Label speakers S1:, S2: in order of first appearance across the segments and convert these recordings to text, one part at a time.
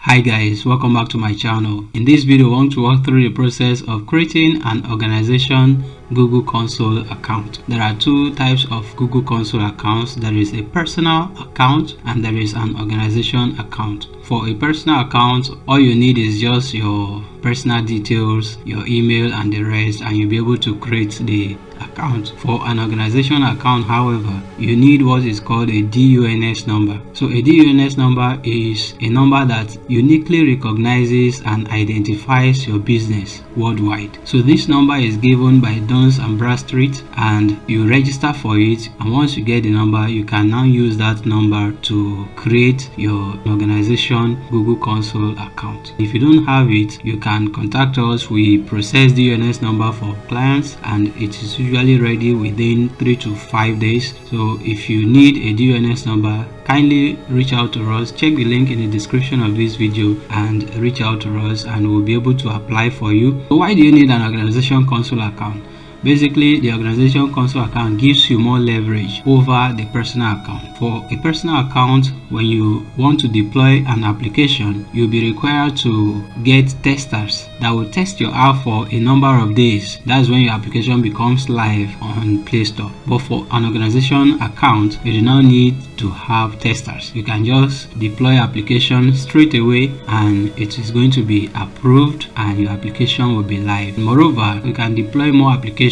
S1: Hi guys, welcome back to my channel. In this video, I want to walk through the process of creating an organization Google Console account. There are two types of Google Console accounts. There is a personal account and there is an organization account. For a personal account, all you need is just your personal details, your email and the rest, and you'll be able to create the account. For an organization account, however, you need what is called a DUNS number. So a DUNS number is a number that uniquely recognizes and identifies your business worldwide. So this number is given by Duns and Bradstreet, and you register for it, and once you get the number, you can now use that number to create your organization Google Console account. If you don't have it, you can contact us. We process DUNS number for clients and it is usually ready within 3 to 5 days. So if you need a DUNS number, kindly reach out to us. Check the link in the description of this video and reach out to us and we'll be able to apply for you. So why do you need an organization console account? Basically, the organization console account gives you more leverage over the personal account. For a personal account, when you want to deploy an application, you'll be required to get testers that will test your app for a number of days. That's when your application becomes live on Play Store. But for an organization account, you do not need to have testers. You can just deploy application straight away and it is going to be approved and your application will be live. Moreover, you can deploy more applications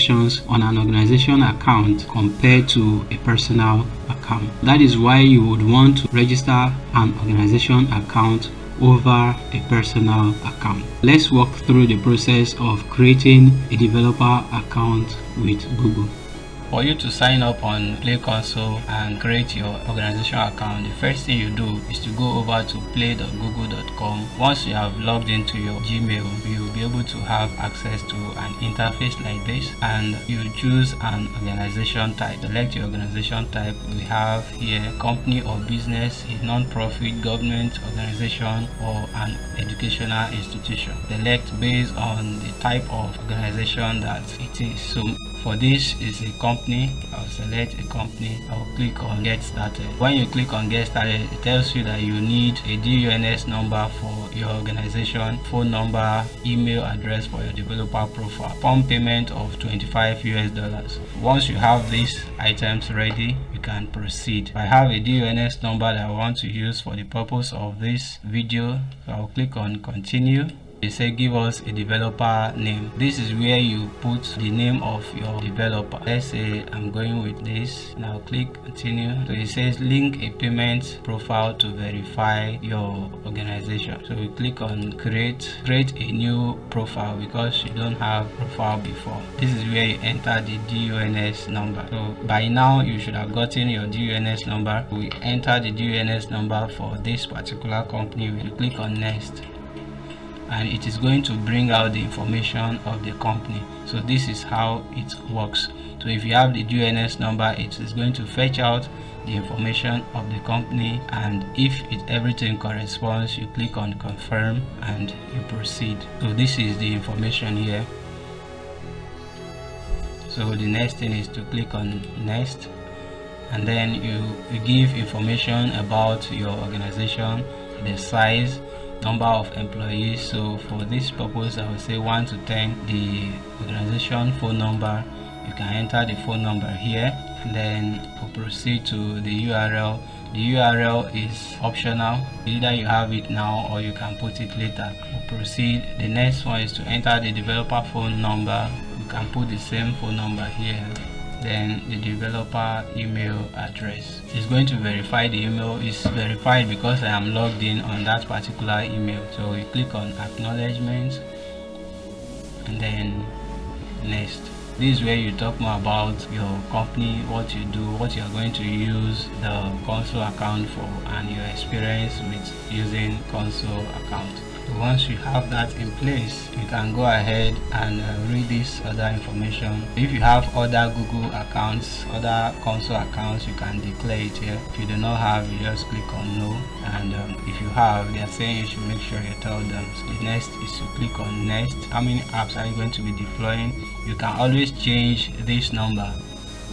S1: on an organization account compared to a personal account. That is why you would want to register an organization account over a personal account. Let's walk through the process of creating a developer account with Google. For you to sign up on Play Console and create your organization account, the first thing you do is to go over to play.google.com. Once you have logged into your Gmail, you will be able to have access to an interface like this, and you choose an organization type. Select your organization type. We have here company or business, a non-profit, government organization, or an educational institution. Select based on the type of organization that it is. So for this is a company. I'll select a company. I'll click on get started. When you click on get started, it tells you that you need a DUNS number for your organization, phone number, email address for your developer profile, upon payment of $25 US. Once you have these items ready, you can proceed. I have a DUNS number that I want to use for the purpose of this video, so I'll click on continue. They say give us a developer name. This is where you put the name of your developer. Let's say I'm going with this. Now click continue. So it says link a payment profile to verify your organization. So we click on create a new profile because you don't have profile before. This is where you enter the DUNS number. So by now you should have gotten your DUNS number. We enter the DUNS number for this particular company. We click on next, and it is going to bring out the information of the company. So this is how it works. So if you have the DUNS number, it is going to fetch out the information of the company, and if everything corresponds, you click on confirm and you proceed. So this is the information here. So the next thing is to click on next, and then you give information about your organization, the size, number of employees. So for this purpose, I will say 1 to 10. The organization phone number, you can enter the phone number here, and then we'll proceed to the URL. The URL is optional. Either you have it now or you can put it later. We'll proceed. The next one is to enter the developer phone number. You can put the same phone number here. Then the developer email address. It's going to verify the email is verified because I am logged in on that particular email. So you click on acknowledgement and then next. This is where you talk more about your company, what you do, what you are going to use the console account for, and your experience with using console account. Once you have that in place, you can go ahead and read this other information. If you have other Google accounts, other console accounts, you can declare it here. If you do not have, you just click on no, and if you have, they are saying you should make sure you tell them. So the next is to click on next. How many apps are you going to be deploying? You can always change this number,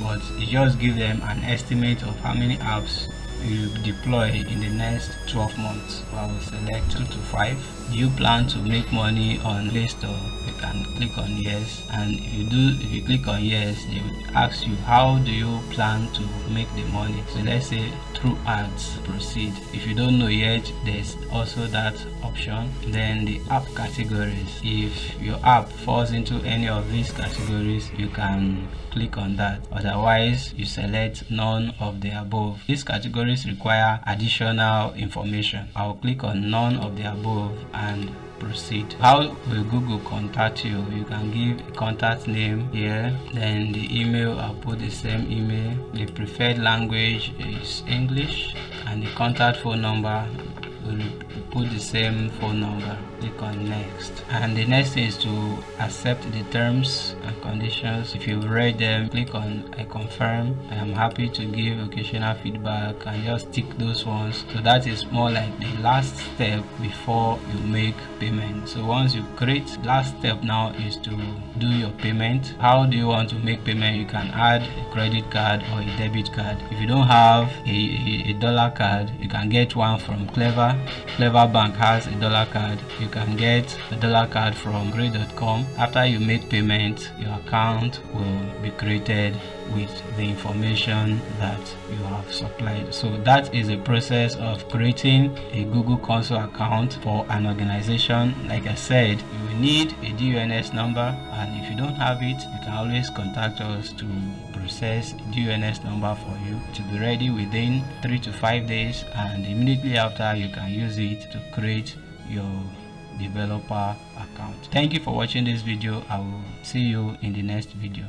S1: but you just give them an estimate of how many apps you deploy in the next 12 months? I will select 2 to 5. Do you plan to make money on Play Store? You can click on yes, and if you click on yes, they will ask you how do you plan to make the money. So let's say through ads. Proceed. If you don't know yet, there's also that option. Then the app categories, if your app falls into any of these categories, you can click on that. Otherwise, you select none of the above. These categories require additional information. I'll click on none of the above and proceed. How will Google contact you? You can give a contact name here, then the email. I'll put the same email. The preferred language is English, and the contact phone number will put the same phone number. Click on next, and the next thing is to accept the terms and conditions. If you've read them, click on I confirm. I am happy to give occasional feedback, and just tick those ones. So that is more like the last step before you make payment. So once you create, last step now is to do your payment. How do you want to make payment? You can add a credit card or a debit card. If you don't have a dollar card, you can get one from Clever Bank has a dollar card. You can get a dollar card from grey.com. After you make payment, your account will be created with the information that you have supplied. So that is a process of creating a Google Console account for an organization. Like I said, you will need a DUNS number, and if you don't have it, you can always contact us to process DUNS number for you to be ready within 3 to 5 days, and immediately after you can use it to create your developer account. Thank you for watching this video. I will see you in the next video.